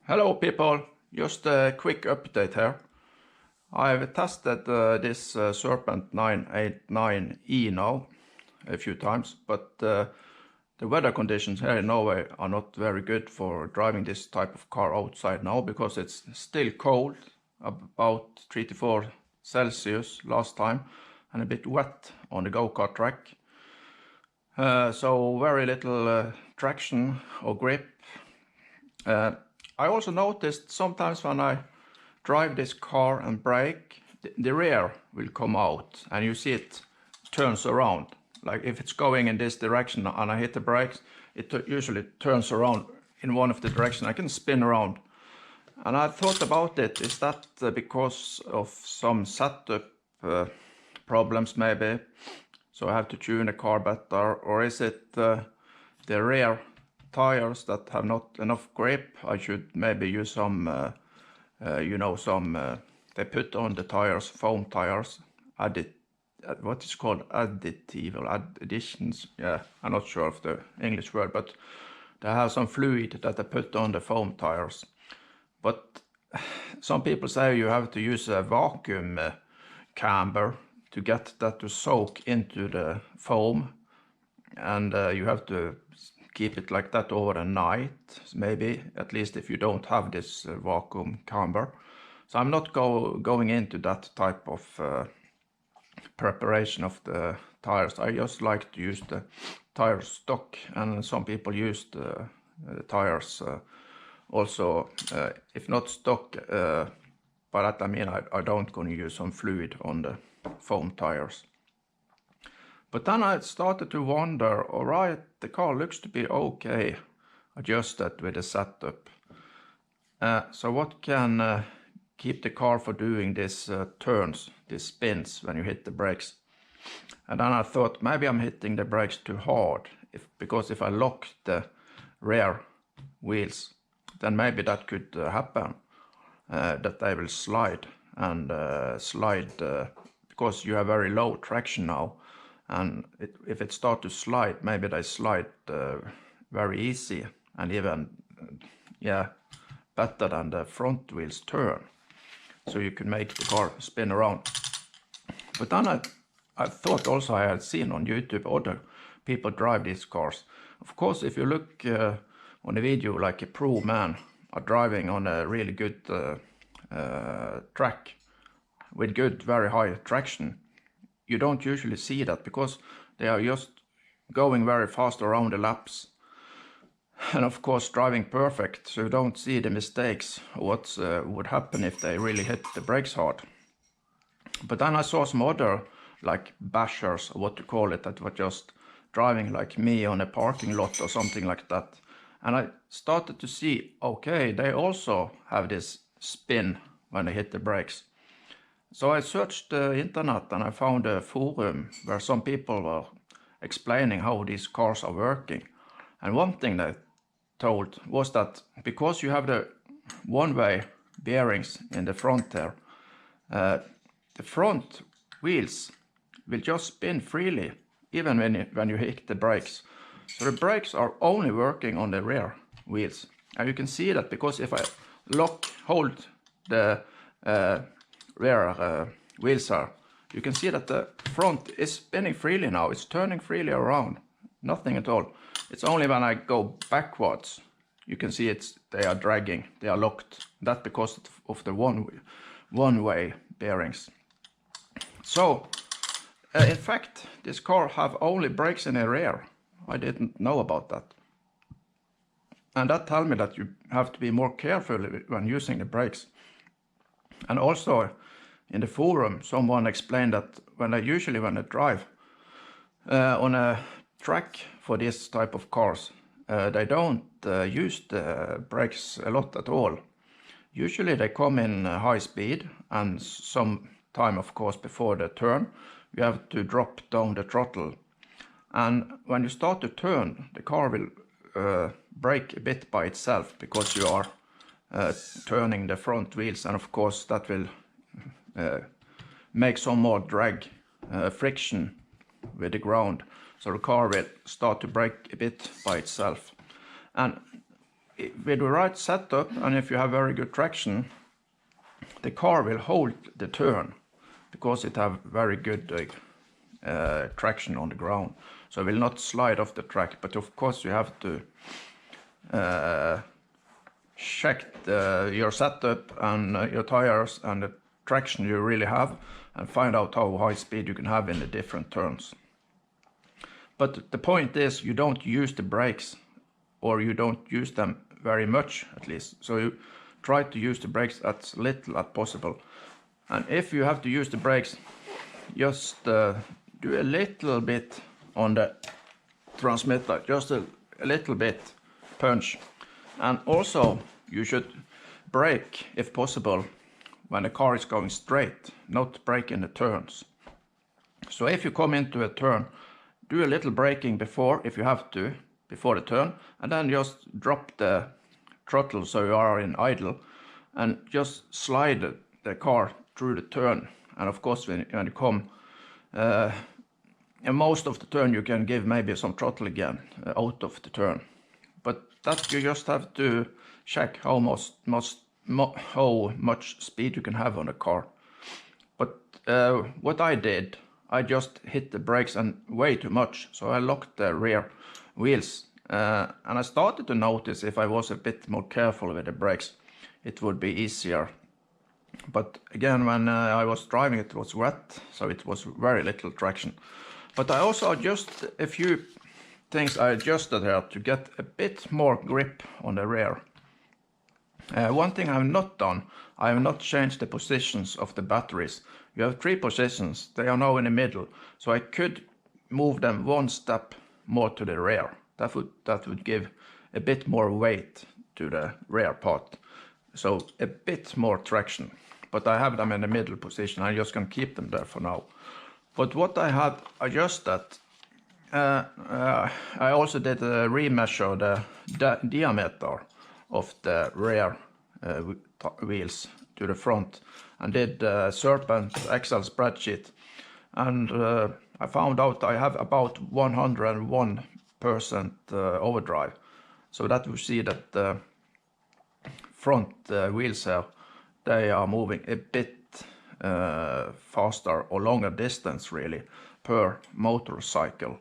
Hello people, just a quick update here. I've tested this Serpent 989E now a few times, but the weather conditions here in Norway are not very good for driving this type of car outside now because it's still cold, about 3 to 4 Celsius last time, and a bit wet on the go-kart track. So very little traction or grip. I also noticed sometimes when I drive this car and brake, the rear will come out and you see it turns around. Like if it's going in this direction and I hit the brakes, it usually turns around in one of the directions. I can spin around. And I thought about it, is that because of some setup problems maybe? So I have to tune the car better, or is it the rear tires that have not enough grip? I should maybe use some, they put on the tires, foam tires, what is called additive or additions. Yeah, I'm not sure of the English word, but they have some fluid that they put on the foam tires. But some people say you have to use a vacuum camber to get that to soak into the foam, and you have to keep it like that over the night, maybe, at least if you don't have this vacuum camber. So I'm not going into that type of preparation of the tires. I just like to use the tire stock, and some people use the tires also, if not stock, by that I mean I don't gonna use some fluid on the foam tires. But then I started to wonder, all right, the car looks to be okay adjusted with the setup. So what can keep the car for doing these turns, these spins when you hit the brakes? And then I thought maybe I'm hitting the brakes too hard, because if I lock the rear wheels, then maybe that could happen, that they will slide and slide because you have very low traction now. And if it starts to slide, maybe they slide very easy and even, better than the front wheels turn. So you can make the car spin around. But then I thought also I had seen on YouTube other people drive these cars. Of course, if you look on a video like a pro man are driving on a really good track with good, very high traction, you don't usually see that because they are just going very fast around the laps. And of course driving perfect, so you don't see the mistakes, what would happen if they really hit the brakes hard. But then I saw some other, like bashers, or what to call it, that were just driving like me on a parking lot or something like that. And I started to see, okay, they also have this spin when they hit the brakes. So I searched the internet and I found a forum where some people were explaining how these cars are working. And one thing they told was that because you have the one-way bearings in the front there, the front wheels will just spin freely even when you hit the brakes. So the brakes are only working on the rear wheels. And you can see that because if I hold the rear wheels are, you can see that the front is spinning freely now. It's turning freely around, nothing at all. It's only when I go backwards you can see they are dragging, they are locked. That's because of the one-way bearings. So in fact this car have only brakes in the rear. I didn't know about that. And that tells me that you have to be more careful when using the brakes. And also in the forum, someone explained that when I drive on a track for this type of cars, they don't use the brakes a lot at all. Usually they come in high speed, and some time, of course, before the turn, you have to drop down the throttle. And when you start to turn, the car will brake a bit by itself because you are turning the front wheels, and of course that will make some more drag, friction with the ground. So the car will start to brake a bit by itself. And with the right setup, and if you have very good traction, the car will hold the turn because it have very good traction on the ground. So it will not slide off the track. But of course you have to check your setup and your tires and the traction you really have, and find out how high speed you can have in the different turns. But the point is, you don't use the brakes, or you don't use them very much at least. So you try to use the brakes as little as possible. And if you have to use the brakes, just do a little bit on the transmitter, just a little bit punch. And also you should brake if possible when the car is going straight, not brake in the turns. So if you come into a turn, do a little braking before, if you have to, before the turn, and then just drop the throttle so you are in idle, and just slide the car through the turn. And of course when you come in most of the turn, you can give maybe some throttle again out of the turn. But that you just have to check how much speed you can have on the car. But what I did, I just hit the brakes and way too much, so I locked the rear wheels. And I started to notice if I was a bit more careful with the brakes, it would be easier. But again, when I was driving, it was wet, so it was very little traction. But I also adjusted a few things I adjusted here to get a bit more grip on the rear. One thing I have not done, I have not changed the positions of the batteries. You have 3 positions, they are now in the middle, so I could move them one step more to the rear. That would give a bit more weight to the rear part, so a bit more traction. But I have them in the middle position, I'm just going to keep them there for now. But what I have adjusted, I also did remeasure the diameter of the rear wheels to the front, and did Serpent Excel spreadsheet, and I found out I have about 101% overdrive. So that you see that the front wheels here, they are moving a bit faster or longer distance really per motorcycle.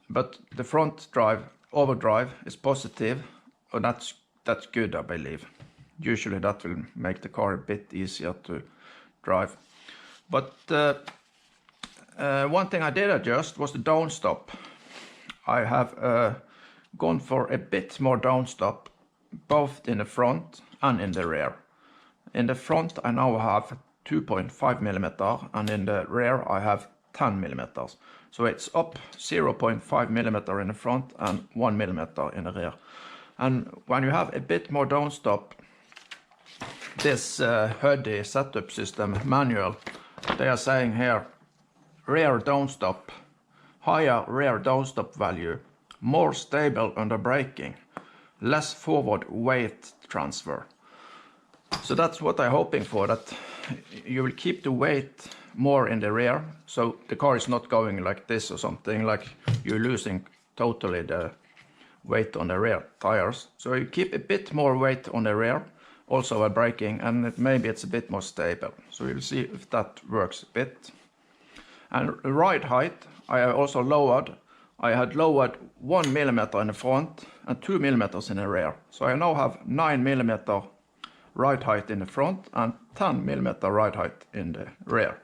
But the front overdrive is positive, and that's good, I believe. Usually that will make the car a bit easier to drive. But one thing I did adjust was the downstop. I have gone for a bit more downstop, both in the front and in the rear. In the front I now have 2.5 millimeter, and in the rear I have 10 millimeters. So it's up 0.5 millimeter in the front and 1 millimeter in the rear. And when you have a bit more downstop, this HUD setup system manual, they are saying here, rear downstop, higher rear downstop value, more stable under braking, less forward weight transfer. So that's what I'm hoping for, that you will keep the weight more in the rear, so the car is not going like this or something, like you're losing totally the weight on the rear tires. So you keep a bit more weight on the rear, also while braking, and maybe it's a bit more stable. So we'll see if that works a bit. And ride height, I have also lowered. I had lowered 1 millimeter in the front and 2 millimeters in the rear. So I now have 9 millimeter ride height in the front and 10 millimeter ride height in the rear.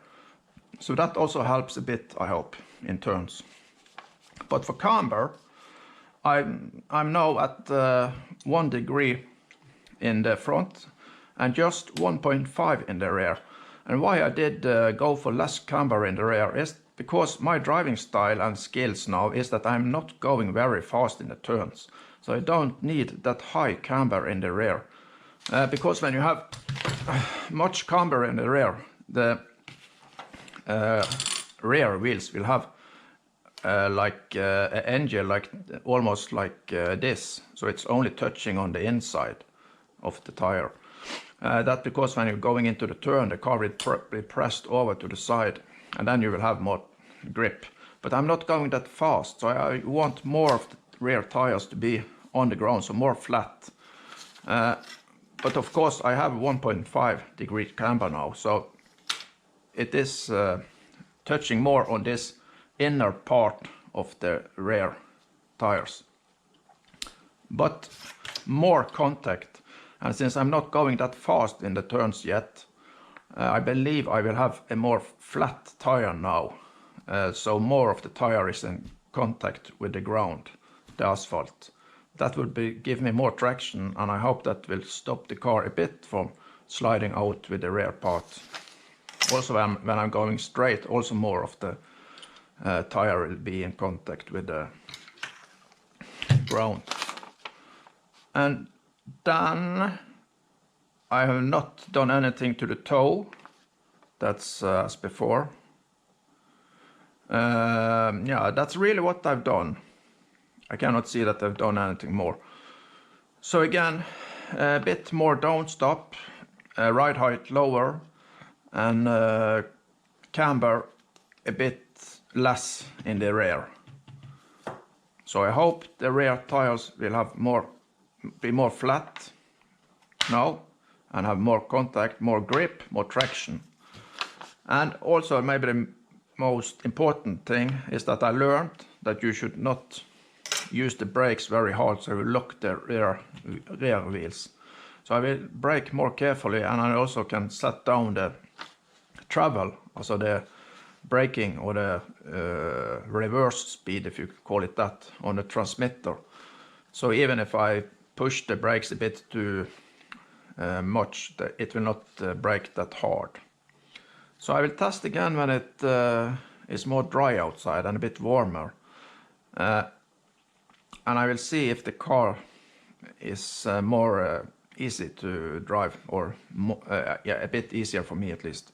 So that also helps a bit, I hope, in turns. But for camber, I'm now at 1 degree in the front and just 1.5 in the rear. And why I did go for less camber in the rear is because my driving style and skills now is that I'm not going very fast in the turns. So I don't need that high camber in the rear. Because when you have much camber in the rear, the rear wheels will have like an engine, like almost like this. So it's only touching on the inside of the tire. That's because when you're going into the turn, the car will be pressed over to the side, and then you will have more grip. But I'm not going that fast, so I want more of the rear tires to be on the ground, so more flat. But of course I have 1.5 degree camber now, so it is touching more on this inner part of the rear tires. But more contact, and since I'm not going that fast in the turns yet, I believe I will have a more flat tire now, so more of the tire is in contact with the ground, the asphalt. That will give me more traction, and I hope that will stop the car a bit from sliding out with the rear part. Also when I'm going straight, also more of the tire will be in contact with the ground. And then I have not done anything to the toe. That's as before. Yeah, that's really what I've done. I cannot see that I've done anything more. So again, a bit more downstop, ride height lower, and camber a bit less in the rear. So I hope the rear tires will be more flat now and have more contact, more grip, more traction. And also maybe the most important thing is that I learned that you should not use the brakes very hard, so you lock the rear wheels. So I will brake more carefully, and I also can set down the travel, also the braking or the reverse speed, if you call it that, on the transmitter. So even if I push the brakes a bit too much, it will not brake that hard. So I will test again when it is more dry outside and a bit warmer. And I will see if the car is more easy to drive, or yeah, a bit easier for me at least.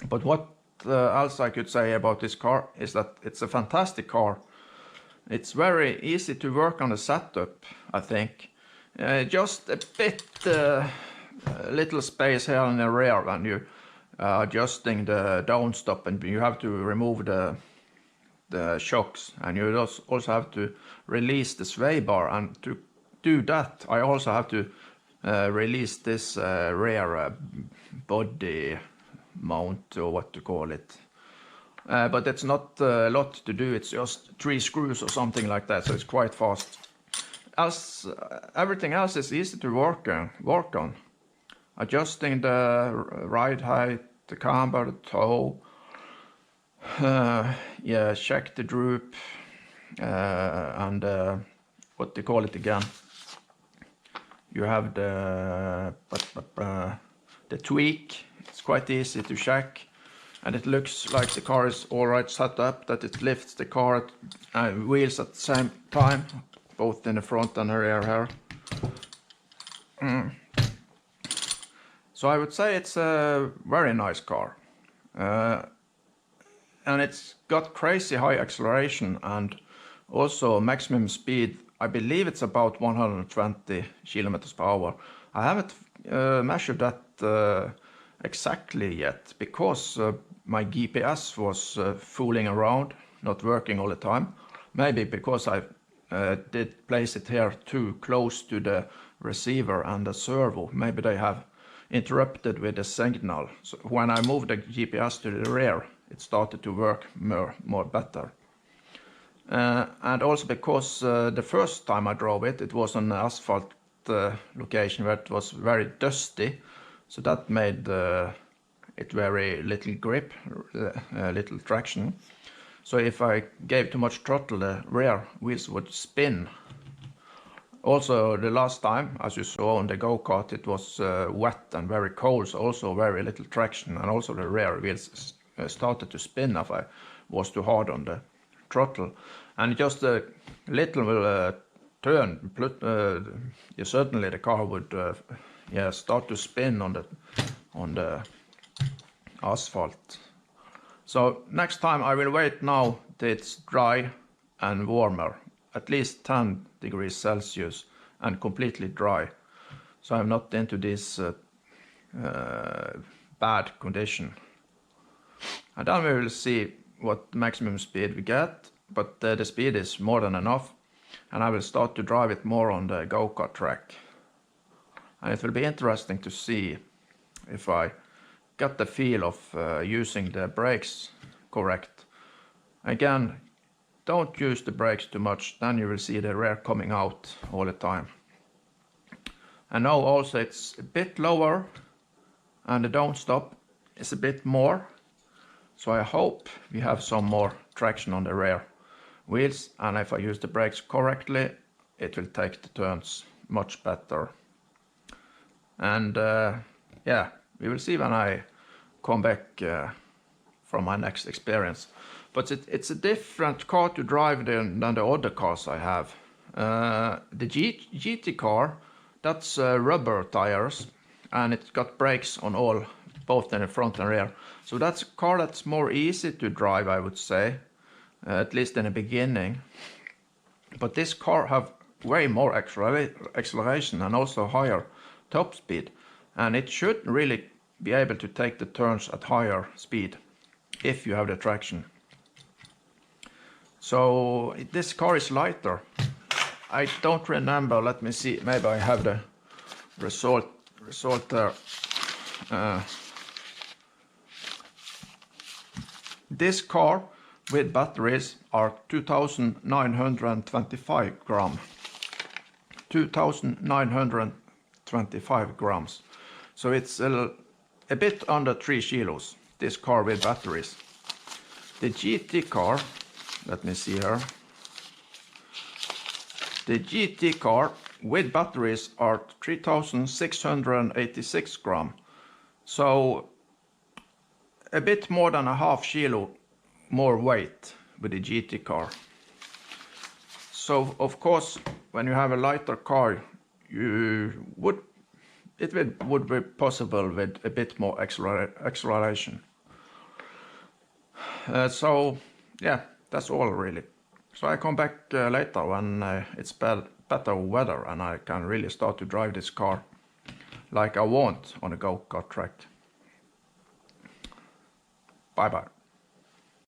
But what else I could say about this car is that it's a fantastic car. It's very easy to work on the setup, I think. Just a bit little space here in the rear when you adjusting the downstop, and you have to remove the shocks, and you also have to release the sway bar, and to do that I also have to release this rear body mount, or what to call it. But it's not a lot to do, it's just 3 screws or something like that, so it's quite fast. As everything else is easy to work on. Adjusting the ride height, the camber, the toe, yeah, check the droop, and what they call it again. You have the tweak. It's quite easy to check, and it looks like the car is all right set up, that it lifts the car wheels at the same time, both in the front and the rear here. So I would say it's a very nice car. And it's got crazy high acceleration, and also maximum speed. I believe it's about 120 kilometers per hour. I haven't measured that exactly yet, because my GPS was fooling around, not working all the time. Maybe because I did place it here too close to the receiver and the servo. Maybe they have interrupted with the signal. So when I moved the GPS to the rear, it started to work more better. And also because the first time I drove it, it was on an asphalt location where it was very dusty, so that made it very little grip, little traction. So if I gave too much throttle, the rear wheels would spin. Also the last time, as you saw on the go-kart, it was wet and very cold, so also very little traction, and also the rear wheels started to spin if I was too hard on the throttle. And just a little turn, certainly the car would start to spin on the asphalt. So next time I will wait now till it's dry and warmer, at least 10 degrees Celsius and completely dry. So I'm not into this bad condition. And then we will see what maximum speed we get, but the speed is more than enough, and I will start to drive it more on the go-kart track. And it will be interesting to see if I get the feel of using the brakes correct. Again, don't use the brakes too much, then you will see the rear coming out all the time. And now also it's a bit lower and the don't stop is a bit more. So I hope we have some more traction on the rear wheels, and if I use the brakes correctly, it will take the turns much better. And yeah, we will see when I come back from my next experience. But it's a different car to drive than the other cars I have. The GT car, that's rubber tires, and it's got brakes on all, both in the front and rear. So that's a car that's more easy to drive, I would say, at least in the beginning. But this car have way more acceleration and also higher top speed, and it should really be able to take the turns at higher speed if you have the traction. So this car is lighter. I don't remember, let me see, maybe I have the result there. This car with batteries are 2,925 grams. 2,925 grams. So it's a bit under 3 kilos, this car with batteries. The GT car, let me see here. The GT car with batteries are 3,686 grams. So a bit more than a half kilo more weight with the GT car. So of course, when you have a lighter car, it would be possible with a bit more acceleration. So yeah, that's all really. So I come back later when it's better weather and I can really start to drive this car like I want on a go-kart track. Bye bye.